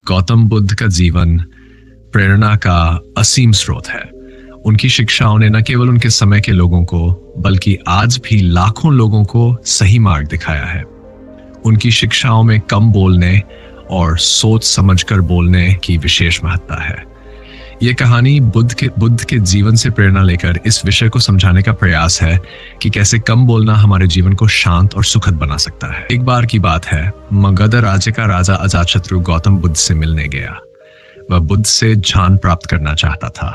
गौतम बुद्ध का जीवन प्रेरणा का असीम स्रोत है। उनकी शिक्षाओं ने न केवल उनके समय के लोगों को बल्कि आज भी लाखों लोगों को सही मार्ग दिखाया है। उनकी शिक्षाओं में कम बोलने और सोच समझकर बोलने की विशेष महत्ता है। ये कहानी बुद्ध के जीवन से प्रेरणा लेकर इस विषय को समझाने का प्रयास है कि कैसे कम बोलना हमारे जीवन को शांत और सुखद बना सकता है। एक बार की बात है, मगध राज्य का राजा अजातशत्रु गौतम बुद्ध से मिलने गया। वह बुद्ध से ज्ञान प्राप्त करना चाहता था।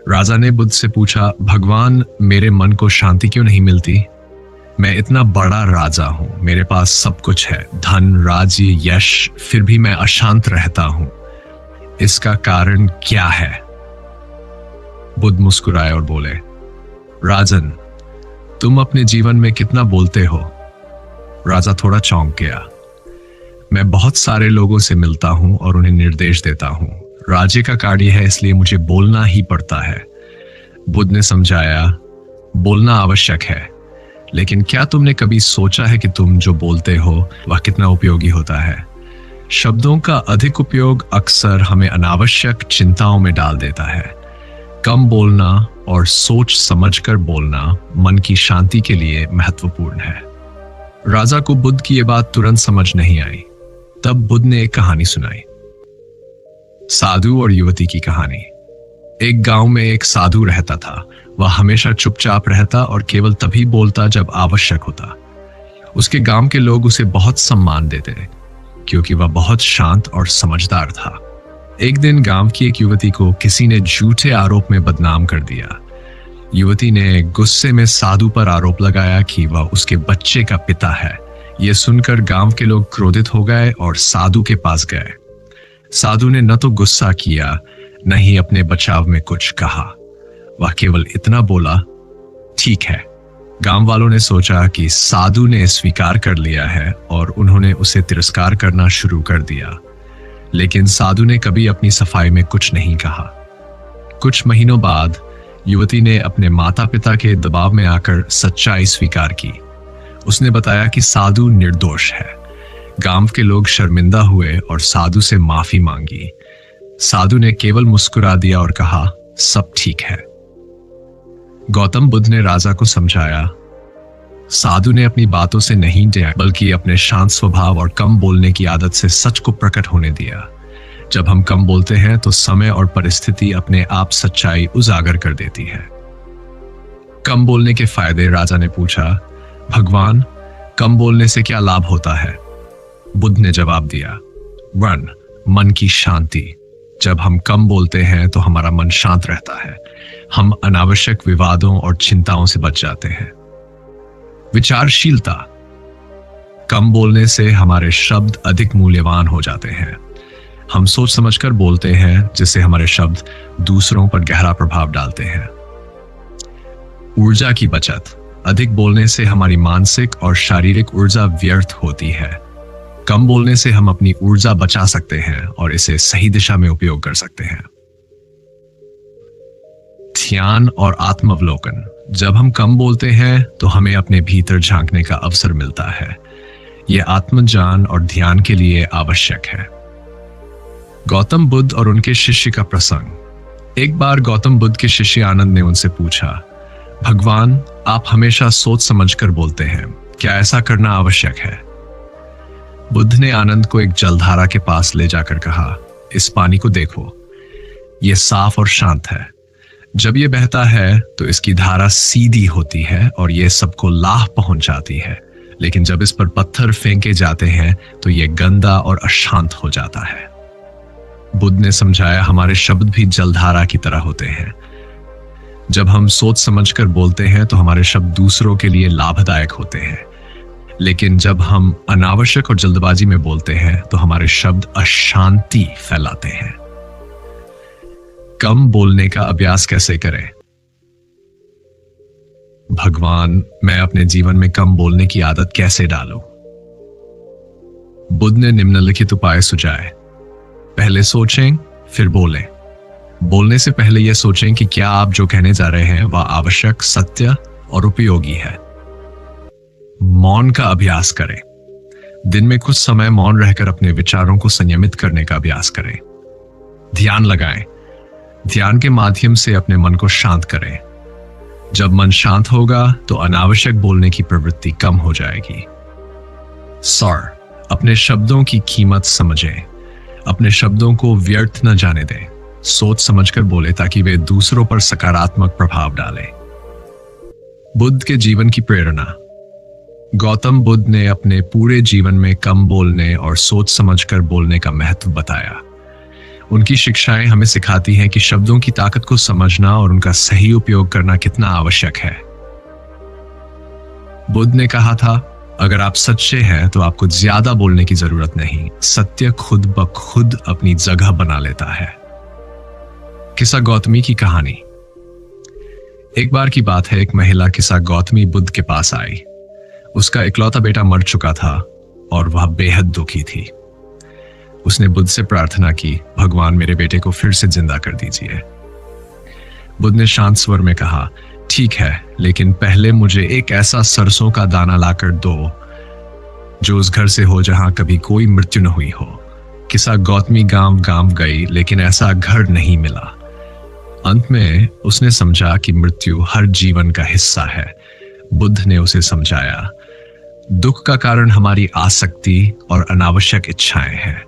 राजा ने बुद्ध से पूछा, भगवान, मेरे मन को शांति क्यों नहीं मिलती? मैं इतना बड़ा राजा हूं, मेरे पास सब कुछ है, धन, राज्य, यश, फिर भी मैं अशांत रहता हूं। इसका कारण क्या है? बुद्ध मुस्कुराए और बोले, राजन, तुम अपने जीवन में कितना बोलते हो? राजा थोड़ा चौंक गया। मैं बहुत सारे लोगों से मिलता हूं और उन्हें निर्देश देता हूं। राज्य का कार्य है, इसलिए मुझे बोलना ही पड़ता है। बुद्ध ने समझाया, बोलना आवश्यक है, लेकिन क्या तुमने कभी सोचा है कि तुम जो बोलते हो वह कितना उपयोगी होता है? शब्दों का अधिक उपयोग अक्सर हमें अनावश्यक चिंताओं में डाल देता है। कम बोलना और सोच समझकर बोलना मन की शांति के लिए महत्वपूर्ण है। राजा को बुद्ध की यह बात तुरंत समझ नहीं आई। तब बुद्ध ने एक कहानी सुनाई, साधु और युवती की कहानी। एक गांव में एक साधु रहता था। वह हमेशा चुपचाप रहता और केवल तभी बोलता जब आवश्यक होता। उसके गांव के लोग उसे बहुत सम्मान देते क्योंकि वह बहुत शांत और समझदार था। एक दिन गांव की एक युवती को किसी ने झूठे आरोप में बदनाम कर दिया। युवती ने गुस्से में साधु पर आरोप लगाया कि वह उसके बच्चे का पिता है। यह सुनकर गांव के लोग क्रोधित हो गए और साधु के पास गए। साधु ने न तो गुस्सा किया, न ही अपने बचाव में कुछ कहा। वह केवल इतना बोला, ठीक है। गांव वालों ने सोचा कि साधु ने स्वीकार कर लिया है और उन्होंने उसे तिरस्कार करना शुरू कर दिया। लेकिन साधु ने कभी अपनी सफाई में कुछ नहीं कहा। कुछ महीनों बाद युवती ने अपने माता पिता के दबाव में आकर सच्चाई स्वीकार की। उसने बताया कि साधु निर्दोष है। गांव के लोग शर्मिंदा हुए और साधु से माफी मांगी। साधु ने केवल मुस्कुरा दिया और कहा, सब ठीक है। गौतम बुद्ध ने राजा को समझाया, साधु ने अपनी बातों से नहीं डरा बल्कि अपने शांत स्वभाव और कम बोलने की आदत से सच को प्रकट होने दिया। जब हम कम बोलते हैं तो समय और परिस्थिति अपने आप सच्चाई उजागर कर देती है। कम बोलने के फायदे? राजा ने पूछा, भगवान, कम बोलने से क्या लाभ होता है? बुद्ध ने जवाब दिया, 1. मन की शांति। जब हम कम बोलते हैं तो हमारा मन शांत रहता है। हम अनावश्यक विवादों और चिंताओं से बच जाते हैं। विचारशीलता। कम बोलने से हमारे शब्द अधिक मूल्यवान हो जाते हैं। हम सोच समझकर बोलते हैं, जिससे हमारे शब्द दूसरों पर गहरा प्रभाव डालते हैं। ऊर्जा की बचत। अधिक बोलने से हमारी मानसिक और शारीरिक ऊर्जा व्यर्थ होती है। कम बोलने से हम अपनी ऊर्जा बचा सकते हैं और इसे सही दिशा में उपयोग कर सकते हैं। ध्यान और आत्मावलोकन। जब हम कम बोलते हैं तो हमें अपने भीतर झांकने का अवसर मिलता है। यह आत्मज्ञान और ध्यान के लिए आवश्यक है। गौतम बुद्ध और उनके शिष्य का प्रसंग। एक बार गौतम बुद्ध के शिष्य आनंद ने उनसे पूछा, भगवान, आप हमेशा सोच समझकर बोलते हैं, क्या ऐसा करना आवश्यक है? बुद्ध ने आनंद को एक जलधारा के पास ले जाकर कहा, इस पानी को देखो, यह साफ और शांत है। जब यह बहता है तो इसकी धारा सीधी होती है और यह सबको लाभ पहुंचाती है, लेकिन जब इस पर पत्थर फेंके जाते हैं तो यह गंदा और अशांत हो जाता है। बुद्ध ने समझाया, हमारे शब्द भी जलधारा की तरह होते हैं। जब हम सोच समझकर बोलते हैं तो हमारे शब्द दूसरों के लिए लाभदायक होते हैं, लेकिन जब हम अनावश्यक और जल्दबाजी में बोलते हैं तो हमारे शब्द अशांति फैलाते हैं। कम बोलने का अभ्यास कैसे करें? भगवान, मैं अपने जीवन में कम बोलने की आदत कैसे डालूं? बुद्ध ने निम्नलिखित उपाय सुझाए। पहले सोचें, फिर बोलें। बोलने से पहले यह सोचें कि क्या आप जो कहने जा रहे हैं वह आवश्यक, सत्य और उपयोगी है। मौन का अभ्यास करें। दिन में कुछ समय मौन रहकर अपने विचारों को संयमित करने का अभ्यास करें। ध्यान लगाएं। ध्यान के माध्यम से अपने मन को शांत करें। जब मन शांत होगा तो अनावश्यक बोलने की प्रवृत्ति कम हो जाएगी। सर, अपने शब्दों की कीमत समझें। अपने शब्दों को व्यर्थ न जाने दें। सोच समझकर बोले ताकि वे दूसरों पर सकारात्मक प्रभाव डालें। बुद्ध के जीवन की प्रेरणा। गौतम बुद्ध ने अपने पूरे जीवन में कम बोलने और सोच समझकर बोलने का महत्व बताया। उनकी शिक्षाएं हमें सिखाती हैं कि शब्दों की ताकत को समझना और उनका सही उपयोग करना कितना आवश्यक है। बुद्ध ने कहा था, अगर आप सच्चे हैं तो आपको ज्यादा बोलने की जरूरत नहीं। सत्य खुद ब खुद अपनी जगह बना लेता है। किस्सा गौतमी की कहानी। एक बार की बात है, एक महिला किस्सा गौतमी बुद्ध के पास आई। उसका इकलौता बेटा मर चुका था और वह बेहद दुखी थी। उसने बुद्ध से प्रार्थना की, भगवान मेरे बेटे को फिर से जिंदा कर दीजिए। बुद्ध ने शांत स्वर में कहा, ठीक है, लेकिन पहले मुझे एक ऐसा सरसों का दाना लाकर दो जो उस घर से हो जहां कभी कोई मृत्यु न हुई हो। किस्सा गौतमी गांव गांव गई, लेकिन ऐसा घर नहीं मिला। अंत में उसने समझा कि मृत्यु हर जीवन का हिस्सा है। बुद्ध ने उसे समझाया, दुख का कारण हमारी आसक्ति और अनावश्यक इच्छाएं हैं।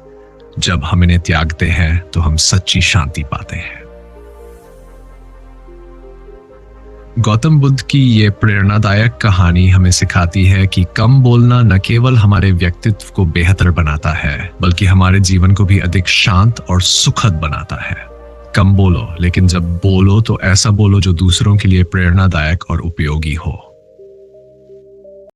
जब हम इन्हें त्यागते हैं तो हम सच्ची शांति पाते हैं। गौतम बुद्ध की ये प्रेरणादायक कहानी हमें सिखाती है कि कम बोलना न केवल हमारे व्यक्तित्व को बेहतर बनाता है, बल्कि हमारे जीवन को भी अधिक शांत और सुखद बनाता है। कम बोलो, लेकिन जब बोलो तो ऐसा बोलो जो दूसरों के लिए प्रेरणादायक और उपयोगी हो।